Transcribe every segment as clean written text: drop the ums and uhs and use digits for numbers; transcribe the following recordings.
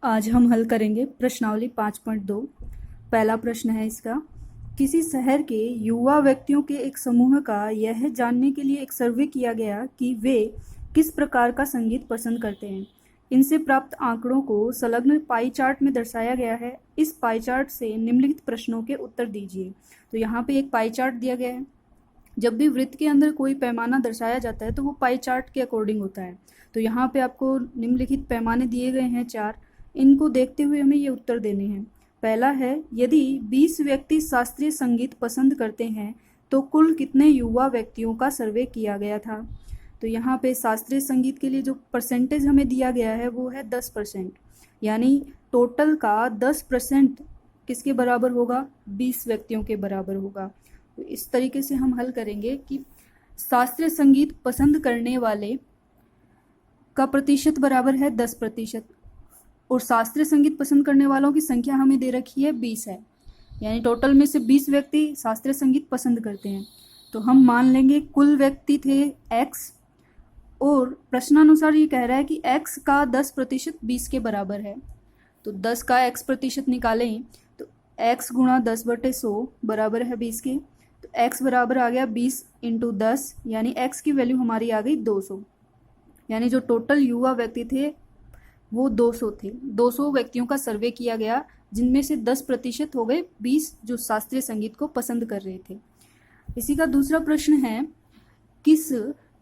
आज हम हल करेंगे प्रश्नावली 5.2। पहला प्रश्न है इसका, किसी शहर के युवा व्यक्तियों के एक समूह का यह जानने के लिए एक सर्वे किया गया कि वे किस प्रकार का संगीत पसंद करते हैं। इनसे प्राप्त आंकड़ों को संलग्न पाई चार्ट में दर्शाया गया है। इस पाई चार्ट से निम्नलिखित प्रश्नों के उत्तर दीजिए। तो यहाँ पे एक पाई चार्ट दिया गया है। जब भी वृत्त के अंदर कोई पैमाना दर्शाया जाता है तो वो पाई चार्ट के अकॉर्डिंग होता है। तो यहाँ पे आपको निम्नलिखित पैमाने दिए गए हैं 4। इनको देखते हुए हमें ये उत्तर देने हैं। पहला है, यदि 20 व्यक्ति शास्त्रीय संगीत पसंद करते हैं तो कुल कितने युवा व्यक्तियों का सर्वे किया गया था। तो यहाँ पे शास्त्रीय संगीत के लिए जो परसेंटेज हमें दिया गया है वो है 10%, यानी टोटल का 10% किसके बराबर होगा, 20 व्यक्तियों के बराबर होगा। तो इस तरीके से हम हल करेंगे कि शास्त्रीय संगीत पसंद करने वाले का प्रतिशत बराबर है 10% और शास्त्रीय संगीत पसंद करने वालों की संख्या हमें दे रखी है 20 है, यानी टोटल में से 20 व्यक्ति शास्त्रीय संगीत पसंद करते हैं। तो हम मान लेंगे कुल व्यक्ति थे x और प्रश्नानुसार ये कह रहा है कि x का 10% 20 के बराबर है। तो 10 का x प्रतिशत निकालें तो x गुणा 10/100 बराबर है 20 के। तो x बराबर आ गया 20 × 10, यानी x की वैल्यू हमारी आ गई 200, यानी जो टोटल युवा व्यक्ति थे वो 200 थे। 200 व्यक्तियों का सर्वे किया गया, जिनमें से 10% हो गए 20 जो शास्त्रीय संगीत को पसंद कर रहे थे। इसी का दूसरा प्रश्न है, किस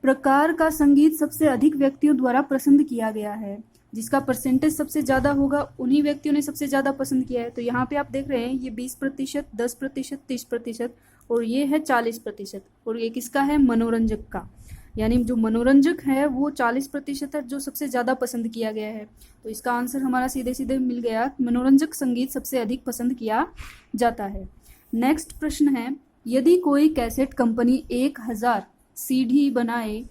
प्रकार का संगीत सबसे अधिक व्यक्तियों द्वारा पसंद किया गया है। जिसका परसेंटेज सबसे ज़्यादा होगा उन्हीं व्यक्तियों ने सबसे ज़्यादा पसंद किया है। तो यहाँ पे आप देख रहे हैं ये 20%, 10%, 30% और ये है 40%। और ये किसका है, मनोरंजक का, यानी जो मनोरंजक है वो 40% है जो सबसे ज़्यादा पसंद किया गया है। तो इसका आंसर हमारा सीधे सीधे मिल गया, मनोरंजक संगीत सबसे अधिक पसंद किया जाता है। नेक्स्ट प्रश्न है, यदि कोई कैसेट कंपनी 1000 सीडी बनाए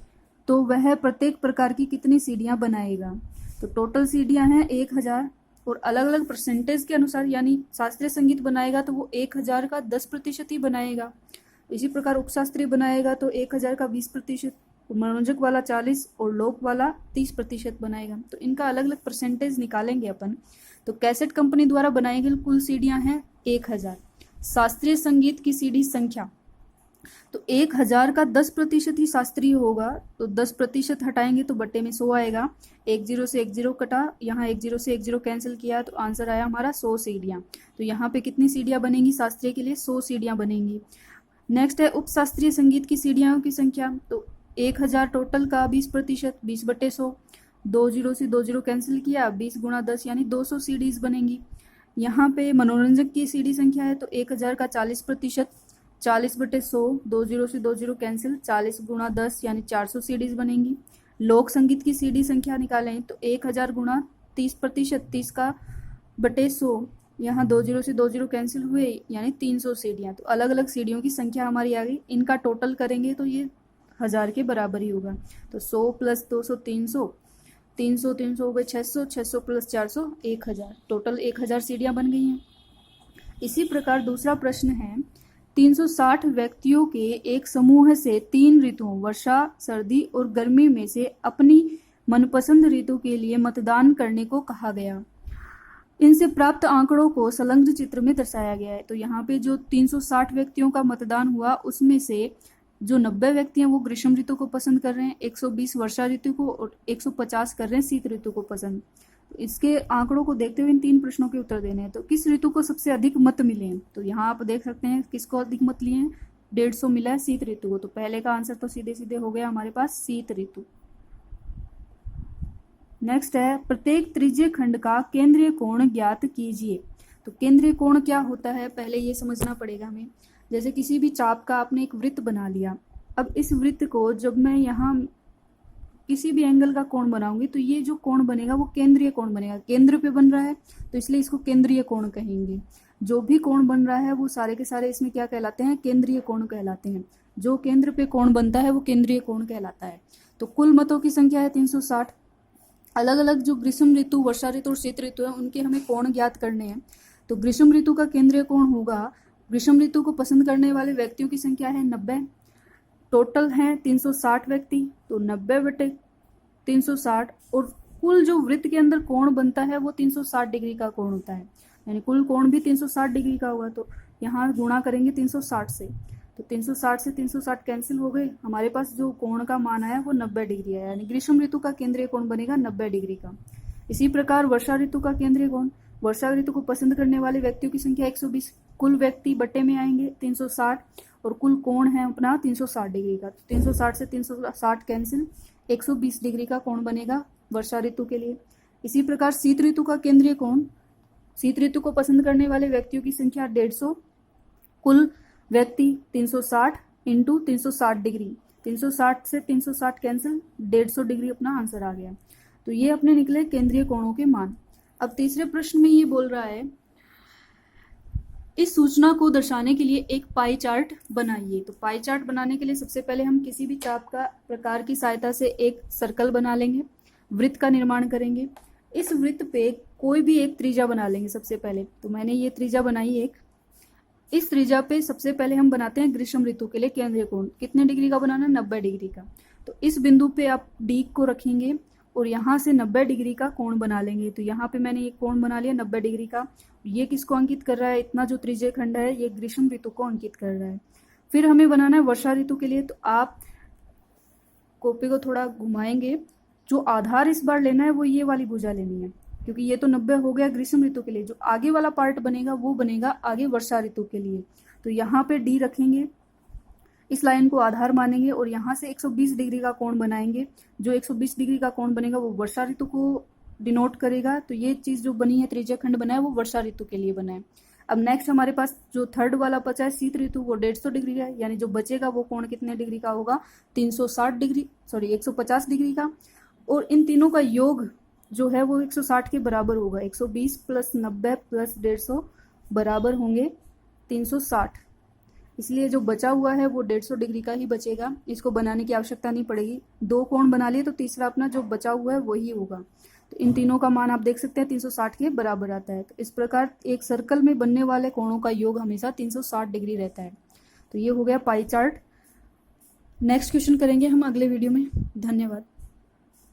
तो वह प्रत्येक प्रकार की कितनी सीडियाँ बनाएगा। तो टोटल सीडियाँ हैं 1000 और अलग अलग परसेंटेज के अनुसार, यानी शास्त्रीय संगीत बनाएगा तो वो 1000 का 10% ही बनाएगा। इसी प्रकार उपशास्त्रीय बनाएगा तो 1000 का 20%, मनोरंजक वाला 40 और लोक वाला 30% बनाएगा। तो इनका अलग अलग परसेंटेज निकालेंगे अपन। तो कैसेट कंपनी द्वारा बनाई गई कुल सीडियाँ हैं 1000। शास्त्रीय संगीत की सीडी संख्या, तो 1000 का 10% ही शास्त्रीय होगा, तो 10% हटाएंगे तो बट्टे में 100 आएगा। 10 से 10 कटा, यहाँ 10 से 10 कैंसिल किया तो आंसर आया हमारा 100 सीडियाँ। तो यहाँ पे कितनी सीडियाँ बनेंगी शास्त्रीय के लिए, 100 सीडियाँ बनेंगी। नेक्स्ट है उपशास्त्रीय संगीत की सीडियों की संख्या, तो 1000 टोटल का 20%, 20/100, 20 से 20 कैंसिल किया, 20 × 10 यानी 200 सीडीज बनेंगी। यहाँ पे मनोरंजक की सीडी संख्या है तो 1000 का 40%, 40/100, 20 से 20 कैंसिल, 40 × 10 यानी 400 सीडीज बनेंगी। लोक संगीत की सीडी संख्या निकालें तो 1000 × 30%, 30 का बटे 100, यहाँ 20 से 20 कैंसिल हुए यानी 300 सीडियाँ। तो अलग अलग सीडियों की संख्या हमारी आ गई। इनका टोटल करेंगे तो ये 1000 के बराबर ही होगा। तो 100 + 200 300, 300 300 हो गए 600, 600 + 400 1000, टोटल 1000 सीडियाँ बन गई हैं। इसी प्रकार दूसरा प्रश्न है, 360 व्यक्तियों के एक समूह से 3 ऋतुओं वर्षा, सर्दी और गर्मी में से अपनी मनपसंद ऋतु के लिए मतदान करने को कहा गया। इनसे प्राप्त आंकड़ों को संलग्न चित्र में दर्शाया गया है। तो यहाँ पे जो 360 व्यक्तियों का मतदान हुआ उसमें से जो 90 व्यक्ति हैं वो ग्रीष्म ऋतु को पसंद कर रहे हैं, 120 वर्षा ऋतु को और 150 कर रहे हैं शीत ऋतु को पसंद। तो इसके आंकड़ों को देखते हुए इन 3 प्रश्नों के उत्तर देने हैं। तो किस ऋतु को सबसे अधिक मत मिले हैं, तो यहाँ आप देख सकते हैं किसको अधिक मत लिए हैं, 150 मिला है शीत ऋतु को। तो पहले का आंसर तो सीधे सीधे हो गया हमारे पास शीत ऋतु। नेक्स्ट है, प्रत्येक त्रिज्यीय खंड का केंद्रीय कोण ज्ञात कीजिए। तो केंद्रीय कोण क्या होता है पहले ये समझना पड़ेगा हमें। जैसे किसी भी चाप का आपने एक वृत्त बना लिया, अब इस वृत्त को जब मैं यहाँ किसी भी एंगल का कोण बनाऊंगी तो ये जो कोण बनेगा वो केंद्रीय कोण बनेगा। केंद्र पे बन रहा है तो इसलिए इसको केंद्रीय कोण कहेंगे। जो भी कोण बन रहा है वो सारे के सारे इसमें क्या कहलाते हैं, केंद्रीय कोण कहलाते हैं। जो केंद्र पे कोण बनता है वो केंद्रीय कोण कहलाता है। तो कुल मतों की संख्या है 360। अलग अलग जो ग्रीष्म ऋतु, वर्षा ऋतु और शीत ऋतु है उनके हमें कोण ज्ञात करने हैं। तो ग्रीष्म ऋतु का केंद्रीय कोण होगा, ग्रीष्म ऋतु को पसंद करने वाले व्यक्तियों की संख्या है 90, टोटल हैं 360 व्यक्ति, तो 90/360 और कुल जो वृत्त के अंदर कोण बनता है वो 360 डिग्री का कोण होता है, यानी कुल कोण भी 360 डिग्री का होगा। तो यहाँ गुणा करेंगे 360 से, तो 360 से 360 कैंसिल हो गए, हमारे पास जो कोण का मान आया वो 90 डिग्री है, यानी ग्रीष्म ऋतु का केंद्रीय कोण बनेगा 90 डिग्री का। इसी प्रकार वर्षा ऋतु का केंद्रीय कोण, वर्षा ऋतु को पसंद करने वाले व्यक्तियों की संख्या 120, कुल व्यक्ति बट्टे में आएंगे 360 और कुल कोण है अपना 360 डिग्री का, तो 360 से 360 कैंसिल, 120 डिग्री का कोण बनेगा वर्षा ऋतु के लिए। इसी प्रकार शीत ऋतु का केंद्रीय कोण, शीत ऋतु को पसंद करने वाले व्यक्तियों की संख्या 150, कुल व्यक्ति 360 इंटू 360 डिग्री, 360 से 360 कैंसिल, 150 डिग्री अपना आंसर आ गया। तो ये अपने निकले केंद्रीय कोणों के मान। अब तीसरे प्रश्न में ये बोल रहा है इस सूचना को दर्शाने के लिए एक पाई चार्ट बनाइए। तो पाई चार्ट बनाने के लिए सबसे पहले हम किसी भी चाप का प्रकार की सहायता से एक सर्कल बना लेंगे, वृत्त का निर्माण करेंगे। इस वृत्त पे कोई भी एक त्रिज्या बना लेंगे सबसे पहले। तो मैंने ये त्रिज्या बनाई एक, इस त्रिज्या पे सबसे पहले हम बनाते हैं ग्रीष्म ऋतु के लिए केंद्रीय कोण, कितने डिग्री का बनाना, 90 डिग्री का। तो इस बिंदु पे आप डी को रखेंगे और यहाँ से 90 डिग्री का कोण बना लेंगे। तो यहाँ पे मैंने एक कोण बना लिया 90 डिग्री का। ये किसको अंकित कर रहा है, इतना जो त्रिज्य खंड है ये ग्रीष्म ऋतु को अंकित कर रहा है। फिर हमें बनाना है वर्षा ऋतु के लिए। तो आप कॉपी को थोड़ा घुमाएंगे, जो आधार इस बार लेना है वो ये वाली भुजा लेनी है, क्योंकि ये तो 90 हो गया ग्रीष्म ऋतु के लिए, जो आगे वाला पार्ट बनेगा वो बनेगा आगे वर्षा ऋतु के लिए। तो यहाँ पे डी रखेंगे, इस लाइन को आधार मानेंगे और यहाँ से 120 डिग्री का कोण बनाएंगे। जो 120 डिग्री का कोण बनेगा वो वर्षा ऋतु को डिनोट करेगा। तो ये चीज जो बनी है त्रिज्या खंड बना है वो वर्षा ऋतु के लिए बना है। अब नेक्स्ट हमारे पास जो थर्ड वाला बचा है शीत ऋतु, वो 150 डिग्री का है, यानी जो बचेगा वो कोण कितने डिग्री का होगा, 150 डिग्री का। और इन तीनों का योग जो है वो 160 के बराबर होगा, 120 प्लस 90 प्लस 150 बराबर होंगे 360। इसलिए जो बचा हुआ है वो 150 डिग्री का ही बचेगा, इसको बनाने की आवश्यकता नहीं पड़ेगी। दो कोण बना लिए तो तीसरा अपना जो बचा हुआ है वही होगा। तो इन तीनों का मान आप देख सकते हैं 360 के बराबर आता है। तो इस प्रकार एक सर्कल में बनने वाले कोणों का योग हमेशा 360 डिग्री रहता है। तो ये हो गया पाई चार्ट। नेक्स्ट क्वेश्चन करेंगे हम अगले वीडियो में। धन्यवाद।